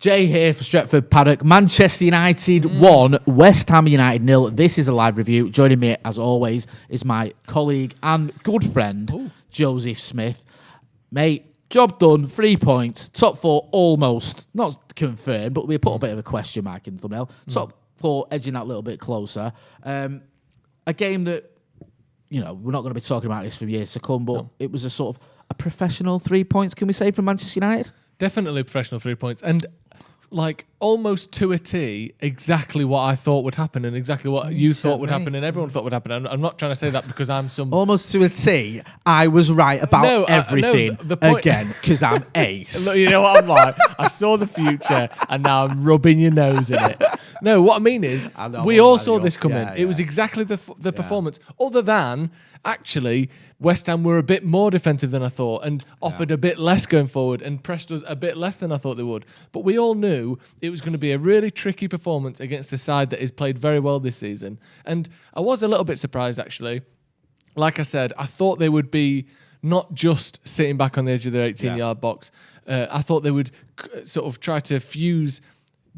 Jay here for Stretford, Paddock. Manchester United 1, West Ham United 0. This is a live review. Joining me, as always, is my colleague and good friend, Joseph Smith. Mate, job done, 3 points. Top 4 almost, not confirmed, but we put a bit of a question mark in the thumbnail. Top 4 edging that a little bit closer. A game that, you know, we're not going to be talking about this for years to come, but it was a sort of a professional 3 points, can we say, from Manchester United? Definitely professional 3 points. And like almost to a T, exactly what I thought would happen and exactly what you thought would happen and everyone thought would happen. I'm not trying to say that because I'm some... Almost to a T, I was right about everything the point... again, because I'm ace. Look, you know what I'm like? I saw the future and now I'm rubbing your nose in it. No, what I mean is, we all saw this coming. It was exactly the performance. Other than, actually, West Ham were a bit more defensive than I thought and offered a bit less going forward and pressed us a bit less than I thought they would. But we all knew it was going to be a really tricky performance against a side that has played very well this season. And I was a little bit surprised, actually. Like I said, I thought they would be not just sitting back on the edge of their 18-yard box. I thought they would sort of try to fuse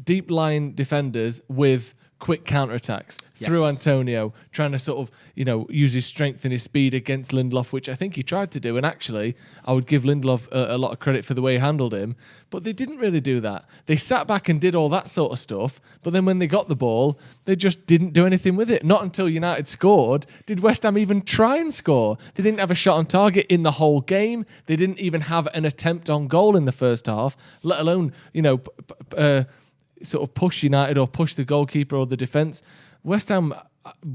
deep line defenders with quick counterattacks through Antonio, trying to sort of, you know, use his strength and his speed against Lindelof, which I think he tried to do. And actually, I would give Lindelof a lot of credit for the way he handled him. But they didn't really do that. They sat back and did all that sort of stuff. But then when they got the ball, they just didn't do anything with it. Not until United scored did West Ham even try and score. They didn't have a shot on target in the whole game. They didn't even have an attempt on goal in the first half, let alone, you know, sort of push United or push the goalkeeper or the defence. West Ham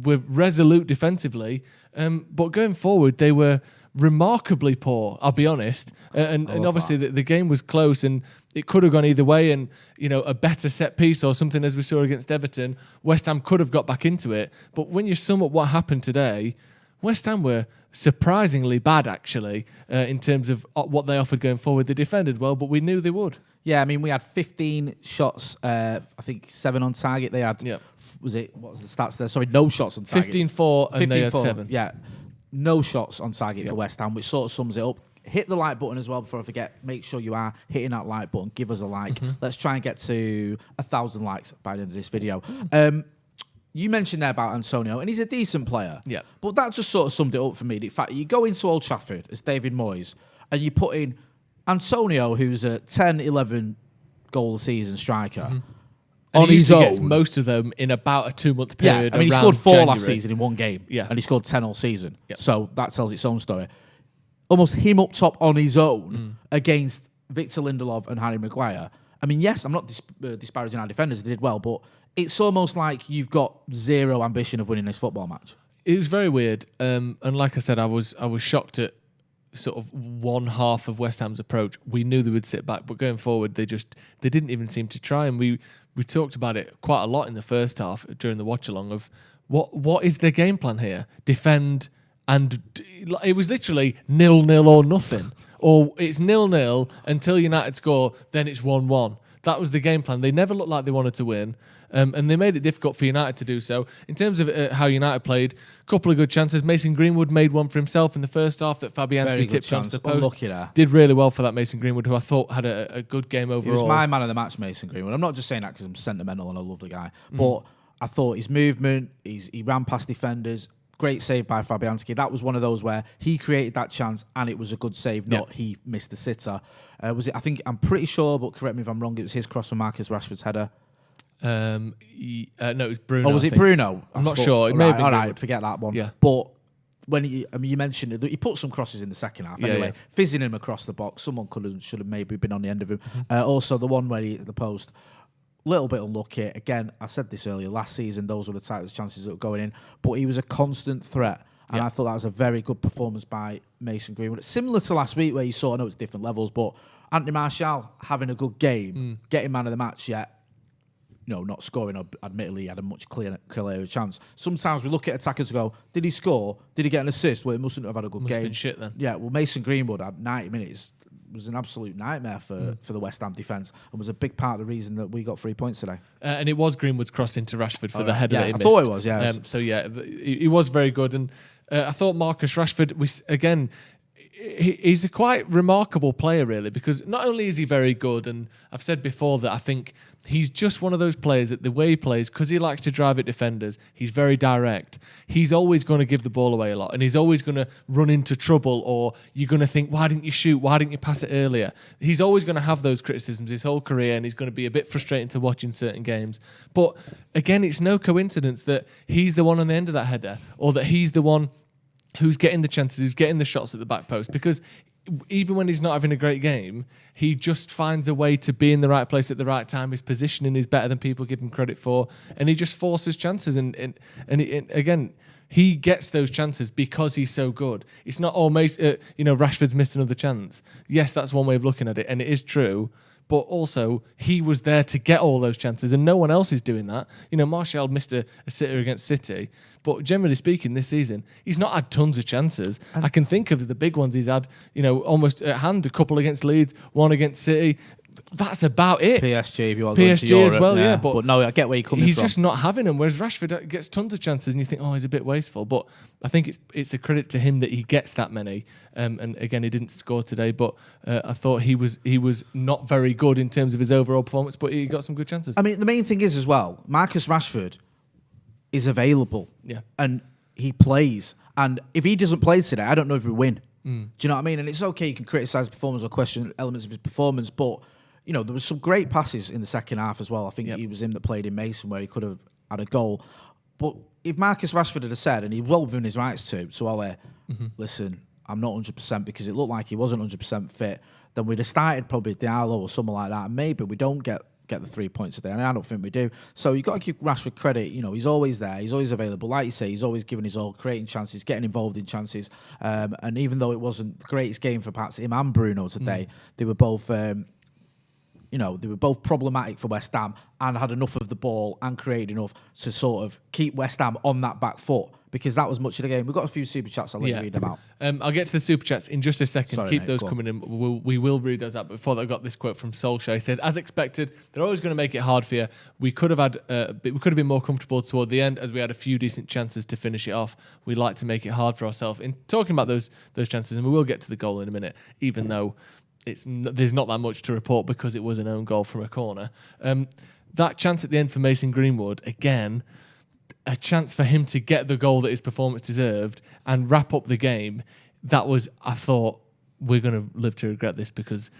were resolute defensively, but going forward, they were remarkably poor, I'll be honest. And obviously the game was close and it could have gone either way, and, you know, a better set piece or something as we saw against Everton, West Ham could have got back into it. But when you sum up what happened today, West Ham were surprisingly bad, actually, in terms of what they offered going forward. They defended well, but we knew they would. Yeah, I mean, we had 15 shots, I think 7 on target. They had, what was the stats there? Sorry, no shots on target. 15-4 and they had 7. Yeah, no shots on target for West Ham, which sort of sums it up. Hit the like button as well before I forget. Make sure you are hitting that like button. Give us a like. Let's try and get to 1,000 likes by the end of this video. You mentioned there about Antonio, and he's a decent player. Yeah. But that just sort of summed it up for me. The fact that you go into Old Trafford as David Moyes, and you put in Antonio, who's a 10, 11 goal a season striker, on his own. He gets most of them in about a 2-month period. Yeah, I mean, he scored 4 last season in one game. Yeah. And he scored 10 all season. Yep. So that tells its own story. Almost him up top on his own against Victor Lindelof and Harry Maguire. I mean, yes, I'm not disparaging our defenders. They did well, but it's almost like you've got zero ambition of winning this football match. It was very weird. And like I said, I was shocked at sort of one half of West Ham's approach. We knew they would sit back, but going forward, they didn't even seem to try. And we talked about it quite a lot in the first half during the watch along of what is their game plan here? Defend, and it was literally 0-0 or nothing, or it's 0-0 until United score, then it's 1-1. That was the game plan. They never looked like they wanted to win. And they made it difficult for United to do so. In terms of how United played, a couple of good chances. Mason Greenwood made one for himself in the first half that Fabianski tipped onto the post. Did really well for that Mason Greenwood, who I thought had a good game overall. He was my man of the match, Mason Greenwood. I'm not just saying that because I'm sentimental and I love the guy. But I thought his movement, he ran past defenders. Great save by Fabianski. That was one of those where he created that chance and it was a good save, not he missed the sitter. Was it? I'm pretty sure, but correct me if I'm wrong, it was his cross from Marcus Rashford's header. No, it was Bruno. Oh, was it Bruno? I'm not sure. It may have been. All right, forget that one. Yeah. But when you mentioned it, he put some crosses in the second half. Anyway, fizzing him across the box. Someone should have maybe been on the end of him. Also, the one where he hit the post, little bit unlucky. Again, I said this earlier. Last season, those were the types of chances that were going in. But he was a constant threat. And I thought that was a very good performance by Mason Greenwood. Similar to last week where you saw, I know it's different levels, but Anthony Martial having a good game, getting man of the match yet. No, not scoring. Admittedly, he had a much clearer chance. Sometimes we look at attackers and go, did he score? Did he get an assist? Well, he mustn't have had a good game. Must have been shit then. Yeah, well, Mason Greenwood had 90 minutes. It was an absolute nightmare for the West Ham defence and was a big part of the reason that we got 3 points today. And it was Greenwood's cross into Rashford for the header that he missed. I thought it was, yeah. So, yeah, he was very good. And I thought Marcus Rashford, he's a quite remarkable player, really, because not only is he very good, and I've said before that I think he's just one of those players that the way he plays, because he likes to drive at defenders, he's very direct. He's always going to give the ball away a lot, and he's always going to run into trouble, or you're going to think, why didn't you shoot? Why didn't you pass it earlier? He's always going to have those criticisms his whole career, and he's going to be a bit frustrating to watch in certain games. But again, it's no coincidence that he's the one on the end of that header, or that he's the one who's getting the chances, who's getting the shots at the back post, because even when he's not having a great game, he just finds a way to be in the right place at the right time. His positioning is better than people give him credit for, and he just forces chances. And again, he gets those chances because he's so good. It's not almost, Rashford's missed another chance. Yes, that's one way of looking at it, and it is true. But also, he was there to get all those chances, and no one else is doing that. Martial missed a sitter against City, but generally speaking, this season, he's not had tons of chances. And I can think of the big ones he's had, almost at hand, a couple against Leeds, one against City. That's about it. PSG, if you want PSG to Europe, as well, yeah. But no, I get where you're coming from. He's just not having them, whereas Rashford gets tons of chances, and you think, he's a bit wasteful. But I think it's a credit to him that he gets that many. And again, he didn't score today, but I thought he was not very good in terms of his overall performance, but he got some good chances. I mean, the main thing is as well, Marcus Rashford is available, and he plays. And if he doesn't play today, I don't know if we win. Do you know what I mean? And it's okay, you can criticise the performance or question elements of his performance, but there was some great passes in the second half as well. I think it was him that played in Mason where he could have had a goal. But if Marcus Rashford had said, and he well within his rights to Ole, listen, I'm not 100% because it looked like he wasn't 100% fit, then we'd have started probably Diallo or someone like that. And maybe we don't get the 3 points today, and I don't think we do. So you've got to give Rashford credit. He's always there. He's always available. Like you say, he's always giving his all, creating chances, getting involved in chances. And even though it wasn't the greatest game for perhaps him and Bruno today, they were both... they were both problematic for West Ham and had enough of the ball and created enough to sort of keep West Ham on that back foot, because that was much of the game. We've got a few super chats. I'll let you read them out. I'll get to the super chats in just a second. Sorry, Keep mate, those coming in. We will read those out. But before that, I got this quote from Solskjaer. He said, "As expected, they're always going to make it hard for you. We could have been more comfortable toward the end, as we had a few decent chances to finish it off. We like to make it hard for ourselves." In talking about those chances, and we will get to the goal in a minute, even though there's not that much to report because it was an own goal from a corner. That chance at the end for Mason Greenwood, again, a chance for him to get the goal that his performance deserved and wrap up the game. That was, I thought, we're going to live to regret this, because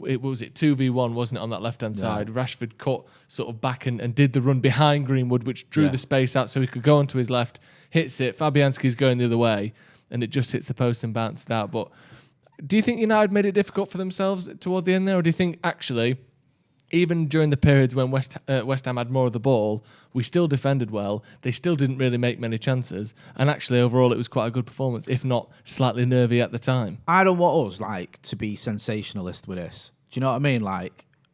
it was 2v1, wasn't it, on that left-hand side? Rashford cut sort of back and did the run behind Greenwood, which drew the space out so he could go onto his left, hits it. Fabianski's going the other way, and it just hits the post and bounced out. But do you think United made it difficult for themselves toward the end there, or do you think actually, even during the periods when West Ham had more of the ball, we still defended well, they still didn't really make many chances, and actually overall it was quite a good performance, if not slightly nervy at the time? I don't want us to be sensationalist with this. Do you know what I mean?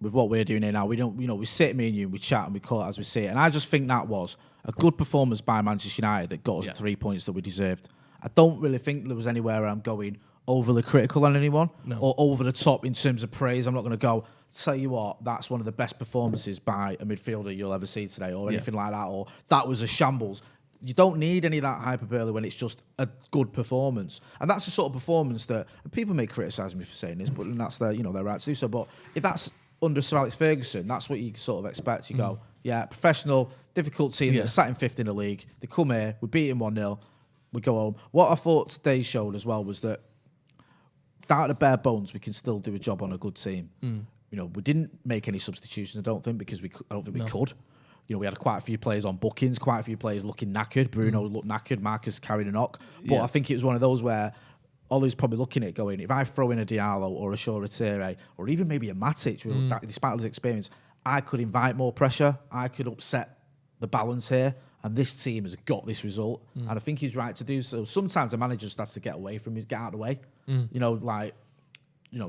With what we're doing here now, we don't, we sit, me and you, and we chat and we call it as we see it. And I just think that was a good performance by Manchester United that got us 3 points that we deserved. I don't really think there was anywhere where I'm going overly critical on anyone or over the top in terms of praise. I'm not going to go, tell you what, that's one of the best performances by a midfielder you'll ever see today, or anything like that, or that was a shambles. You don't need any of that hyperbole when it's just a good performance. And that's the sort of performance that, and people may criticise me for saying this, but that's their right to do so. But if that's under Sir Alex Ferguson, that's what you sort of expect. You go, professional, difficult team that sat in fifth in the league. They come here, we beat him 1-0, we go home. What I thought today showed as well was that down to the bare bones, we can still do a job on a good team. We didn't make any substitutions, I don't think, because I don't think we could. We had quite a few players on bookings, quite a few players looking knackered. Bruno looked knackered, Marcus carried a knock. But I think it was one of those where Ollie's probably looking at it going, if I throw in a Diallo or a Shoretire, or even maybe a Matic, despite his experience, I could invite more pressure. I could upset the balance here. And this team has got this result. And I think he's right to do so. Sometimes a manager just has to get away from him, get out of the way.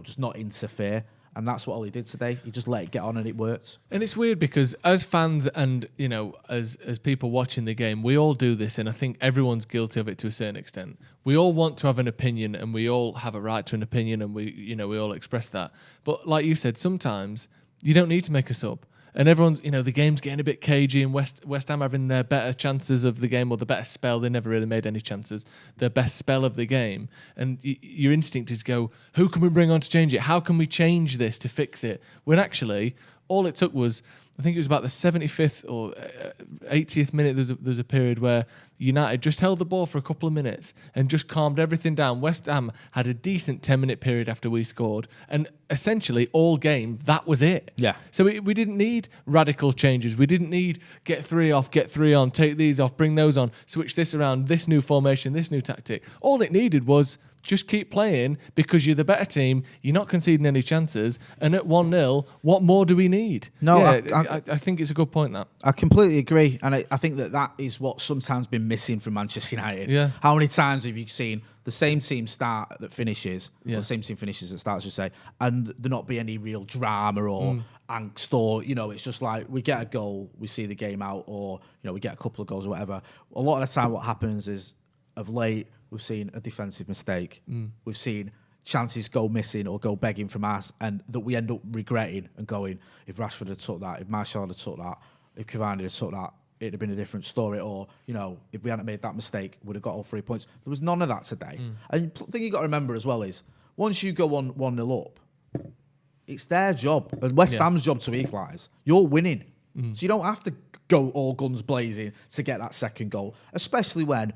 Just not interfere. And that's what Ollie did today. He just let it get on and it worked. And it's weird because as fans and, as people watching the game, we all do this, and I think everyone's guilty of it to a certain extent. We all want to have an opinion, and we all have a right to an opinion, and we all express that. But like you said, sometimes you don't need to make a sub. And everyone's, the game's getting a bit cagey, and West Ham having their better chances of the game, or the better spell. They never really made any chances. Their best spell of the game. And your instinct is go, who can we bring on to change it? How can we change this to fix it? When actually, all it took was, I think it was about the 75th or 80th minute, there's a period where United just held the ball for a couple of minutes and just calmed everything down. West Ham had a decent 10-minute period after we scored, and essentially all game, that was it. Yeah. So we didn't need radical changes. We didn't need get 3 off, get 3 on, take these off, bring those on, switch this around, this new formation, this new tactic. All it needed was just keep playing, because you're the better team, you're not conceding any chances, and at 1-0, what more do we need? No, yeah, I think it's a good point, that. I completely agree, and I think that is what's sometimes been missing from Manchester United. Yeah. How many times have you seen the same team start that finishes, Yeah. or the same team finishes that starts, you say, and there not be any real drama or angst, or, it's just like we get a goal, we see the game out, or, we get a couple of goals or whatever. A lot of the time what happens is, of late, we've seen a defensive mistake. We've seen chances go missing or go begging from us, and that we end up regretting and going, if Rashford had took that, if Martial had took that, if Cavani had took that, it'd have been a different story. Or, if we hadn't made that mistake, we'd have got all 3 points. There was none of that today. And the thing you got to remember as well is, once you go on 1-0 up, it's their job and West Ham's job to equalise. You're winning. So you don't have to go all guns blazing to get that second goal, especially when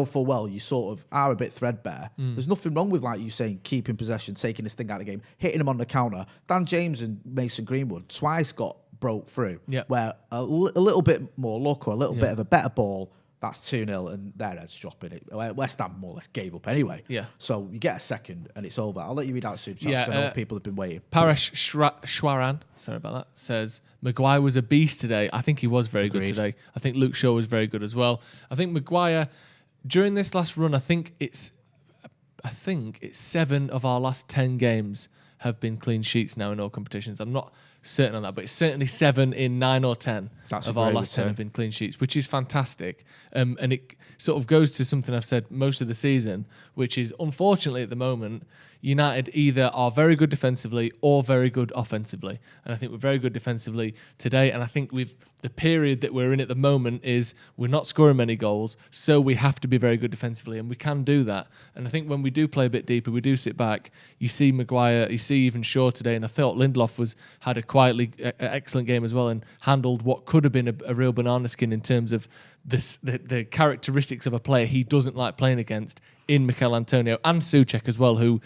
full well you sort of are a bit threadbare. There's nothing wrong with, like you saying, keeping possession, taking this thing out of the game, hitting him on the counter. Dan James and Mason Greenwood twice got broke through, where a little bit more luck or a little bit of a better ball, that's 2-0 and their heads dropping it. West Ham more or less gave up anyway. Yeah. So you get a second and it's over. I'll let you read out super chats. I know people have been waiting. Paresh Shwaran, sorry about that, says Maguire was a beast today. I think he was very good today. I think Luke Shaw was very good as well. I think Maguire, during this last run, I think it's 7 of our last 10 games have been clean sheets now in all competitions. I'm not certain on that, but it's certainly 7 in 9 or 10 of our last 10 have been clean sheets, which is fantastic. And it sort of goes to something I've said most of the season, which is, unfortunately at the moment, United either are very good defensively or very good offensively. And I think we're very good defensively today. And I think the period that we're in at the moment is we're not scoring many goals, so we have to be very good defensively, and we can do that. And I think when we do play a bit deeper, we do sit back, you see Maguire, you see even Shaw today, and I thought Lindelof had a quietly excellent game as well, and handled what could have been a real banana skin in terms of the characteristics of a player he doesn't like playing against in Mikel Antonio, and Souček as well, who,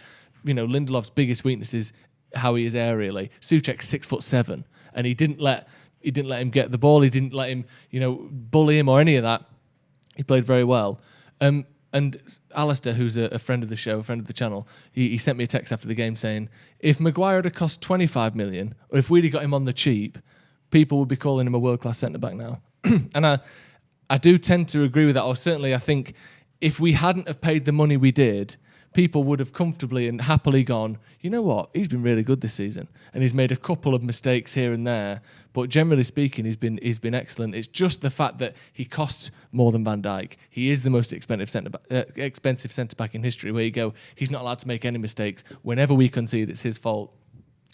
Lindelof's biggest weakness is how he is aerially. Souček's 6'7", and he didn't let him get the ball. He didn't let him, bully him or any of that. He played very well. And Alistair, who's a friend of the show, a friend of the channel, he sent me a text after the game saying, if Maguire had cost 25 million, or if we'd have got him on the cheap, people would be calling him a world-class centre-back now. And I do tend to agree with that, or certainly I think if we hadn't have paid the money we did, people would have comfortably and happily gone, you know what, he's been really good this season, and he's made a couple of mistakes here and there, but generally speaking, he's been excellent. It's just the fact that he costs more than Van Dijk. He is the most expensive centre-back in history, where you go, he's not allowed to make any mistakes. Whenever we concede, it's his fault.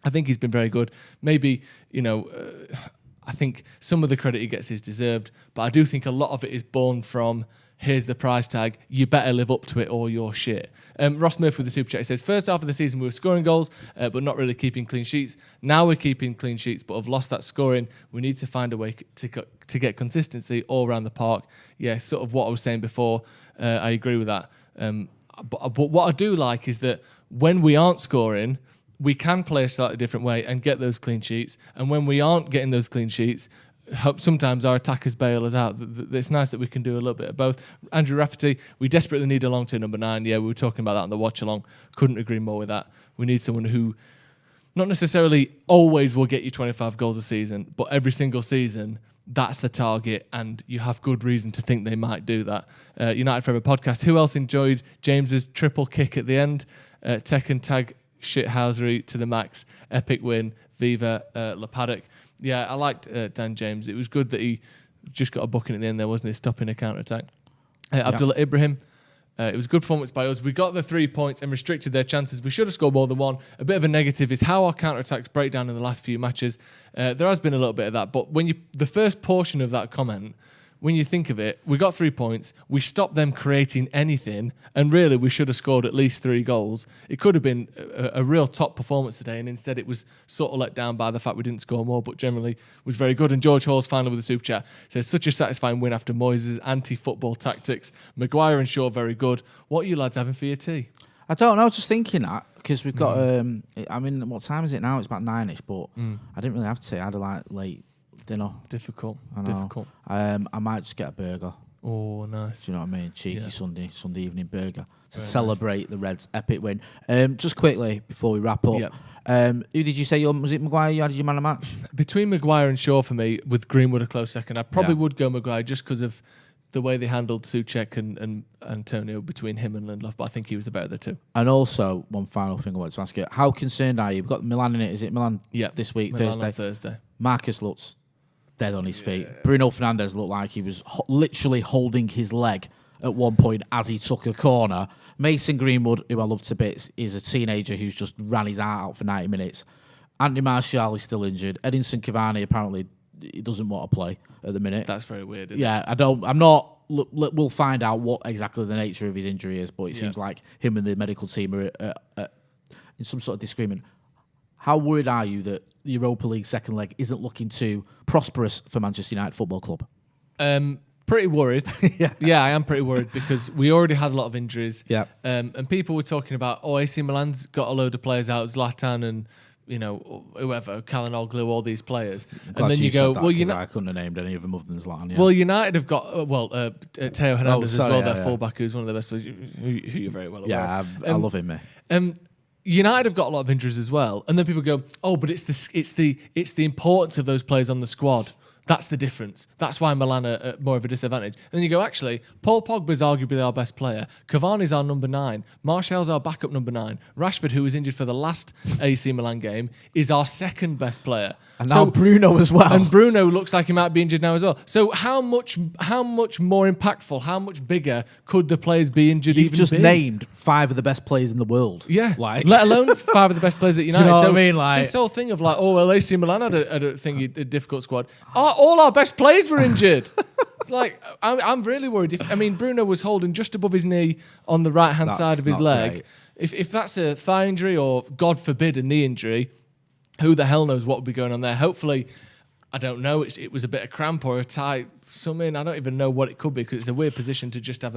I think he's been very good. Maybe, I think some of the credit he gets is deserved, but I do think a lot of it is born from, here's the price tag, you better live up to it or you're shit. Ross Murphy with the super chat says, first half of the season we were scoring goals, but not really keeping clean sheets. Now we're keeping clean sheets, but have lost that scoring. We need to find a way to get consistency all around the park. Yeah, sort of what I was saying before. I agree with that. But what I do like is that when we aren't scoring, we can play a slightly different way and get those clean sheets. And when we aren't getting those clean sheets, sometimes our attackers bail us out. It's nice that we can do a little bit of both. Andrew Rafferty, we desperately need a long-term number 9. Yeah, we were talking about that on the watch-along. Couldn't agree more with that. We need someone who not necessarily always will get you 25 goals a season, but every single season, that's the target, and you have good reason to think they might do that. United Forever podcast. Who else enjoyed James's triple kick at the end? Tech and tag shithousery to the max. Epic win. Viva La Paddock. Yeah, I liked Dan James. It was good that he just got a booking at the end there, wasn't he? Stopping a counter-attack. Abdullah Ibrahim. It was a good performance by us. We got the 3 points and restricted their chances. We should have scored more than one. A bit of a negative is how our counter-attacks break down in the last few matches. There has been a little bit of that, but the first portion of that comment, when you think of it, we got 3 points. We stopped them creating anything, and really we should have scored at least 3 goals. It could have been a real top performance today, and instead it was sort of let down by the fact we didn't score more, but generally was very good. And George Hall's finally with the super chat says, such a satisfying win after Moyes' anti-football tactics. Maguire and Shaw very good. What are you lads having for your tea? I don't know, I was just thinking that, because we've got, what time is it now? It's about 9ish, but I didn't really have tea. I had a late dinner. Difficult. I might just get a burger. Oh, nice. Do you know what I mean? Cheeky Sunday evening burger to celebrate the Reds' epic win. Just quickly before we wrap up, who did you say was it Maguire? You had your man of match between Maguire and Shaw for me, with Greenwood a close second. I probably would go Maguire just because of the way they handled Souček and Antonio between him and Lindelof, but I think he was the better of the two. And also, one final thing I wanted to ask you: how concerned are you? We've got Milan in it. Is it Milan? This week, Milan Thursday. Marcus looks dead on his feet. Bruno Fernandes looked like he was literally holding his leg at one point as he took a corner. Mason Greenwood, who I love to bits, is a teenager who's just ran his heart out for 90 minutes. Anthony Martial is still injured. Edinson Cavani apparently he doesn't want to play at the minute. That's very weird. I'm not. We'll find out what exactly the nature of his injury is, but it seems like him and the medical team are in some sort of disagreement. How worried are you that the Europa League second leg isn't looking too prosperous for Manchester United Football Club? Pretty worried. Yeah, I am pretty worried because we already had a lot of injuries. Yeah. And people were talking about, AC Milan's got a load of players out, Zlatan and whoever, Calhanoglu, all these players. And then you go, I couldn't have named any of them other than Zlatan. Well, United have got Teo Hernandez as well, their fullback, who's one of the best players, who you're very well aware. Yeah, I love him, mate. United have got a lot of injuries as well, and then people go, but it's the importance of those players on the squad. That's the difference. That's why Milan are more of a disadvantage. And then you go, actually, Paul Pogba's arguably our best player. Cavani's our number 9. Martial's our backup number 9. Rashford, who was injured for the last AC Milan game, is our second best player. And now Bruno as well. And Bruno looks like he might be injured now as well. So how much more impactful, how much bigger could the players be injured You've even just be? named 5 of the best players in the world. Yeah. Let alone 5 of the best players at United. Do you know what I mean? This whole thing of AC Milan had a difficult squad. All our best players were injured. It's like, I'm really worried. Bruno was holding just above his knee on the right-hand side of his leg. If that's a thigh injury or, God forbid, a knee injury, who the hell knows what would be going on there? Hopefully, I don't know, it was a bit of cramp or a tie, something. I don't even know what it could be because it's a weird position to just have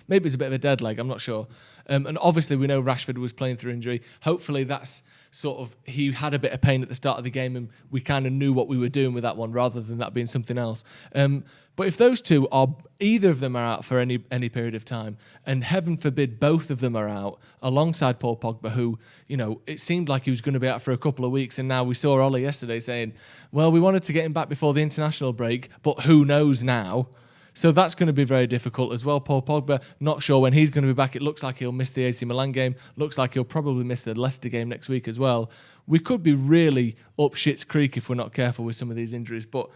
maybe it's a bit of a dead leg, I'm not sure. And obviously we know Rashford was playing through injury. Hopefully that's sort of, he had a bit of pain at the start of the game and we kind of knew what we were doing with that one rather than that being something else. But if those two either of them are out for any period of time, and heaven forbid both of them are out alongside Paul Pogba, who, it seemed like he was going to be out for a couple of weeks, and now we saw Ollie yesterday saying, well, we wanted to get him back before the international break, but who knows now? So that's going to be very difficult as well. Paul Pogba, not sure when he's going to be back. It looks like he'll miss the AC Milan game. Looks like he'll probably miss the Leicester game next week as well. We could be really up shit's creek if we're not careful with some of these injuries, but,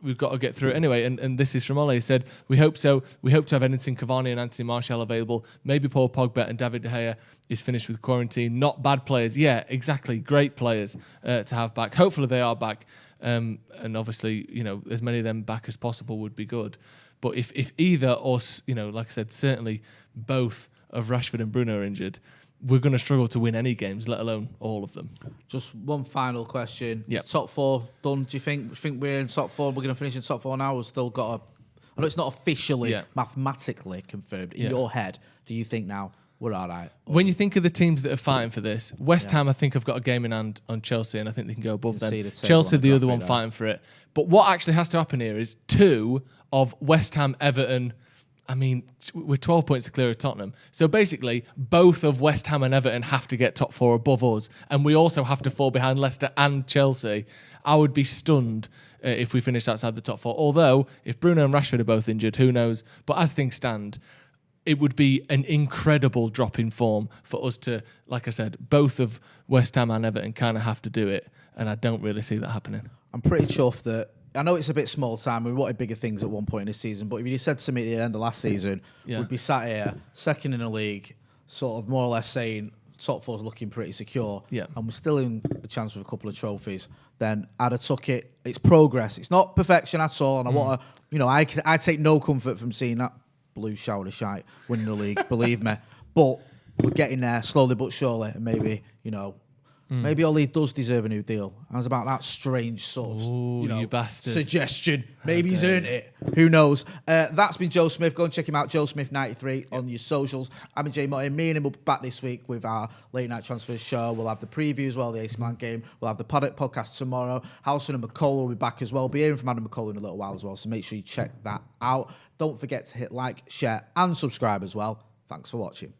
we've got to get through it anyway. And this is from Ollie. He said, we hope so. We hope to have Edinson Cavani and Anthony Martial available. Maybe Paul Pogba and David De Gea is finished with quarantine. Not bad players. Yeah, exactly. Great players to have back. Hopefully they are back. And obviously, as many of them back as possible would be good. But if either or, like I said, certainly both of Rashford and Bruno are injured, we're going to struggle to win any games, let alone all of them. Just one final question. Yep. Top 4 done? Do you think we're in top 4? We're going to finish in top 4 now? We've still got I know it's not officially, mathematically confirmed. In your head, do you think now we're all right? When you think of the teams that are fighting for this, West Ham, I think, have got a game in hand on Chelsea, and I think they can go above them. Chelsea, the other one, fighting for it. But what actually has to happen here is 2 of West Ham, Everton. We're 12 points clear of Tottenham. So basically, both of West Ham and Everton have to get top 4 above us, and we also have to fall behind Leicester and Chelsea. I would be stunned if we finished outside the top 4. Although, if Bruno and Rashford are both injured, who knows? But as things stand, it would be an incredible drop in form for us to, like I said, both of West Ham and Everton kind of have to do it, and I don't really see that happening. I'm pretty chuffed that I know it's a bit small time. We wanted bigger things at one point in this season, but if you said to me at the end of last season, we'd be sat here, second in the league, sort of more or less saying top four's looking pretty secure, and we're still in a chance with a couple of trophies, then I'd have took it. It's progress. It's not perfection at all, and I want to, I take no comfort from seeing that blue shower of shite winning the league, believe me. But we're getting there slowly but surely, and maybe, maybe Ollie does deserve a new deal. I was about that strange sort of, you bastard. suggestion. Maybe he's earned it. Who knows? That's been Joe Smith. Go and check him out, Joe Smith93 on your socials. I'm Jay Martin. Me and him will be back this week with our late night transfers show. We'll have the preview as well, the AC Milan game. We'll have the Paddock podcast tomorrow. Howson and McCullough will be back as well. Be hearing from Adam McCullough in a little while as well, so make sure you check that out. Don't forget to hit like, share, and subscribe as well. Thanks for watching.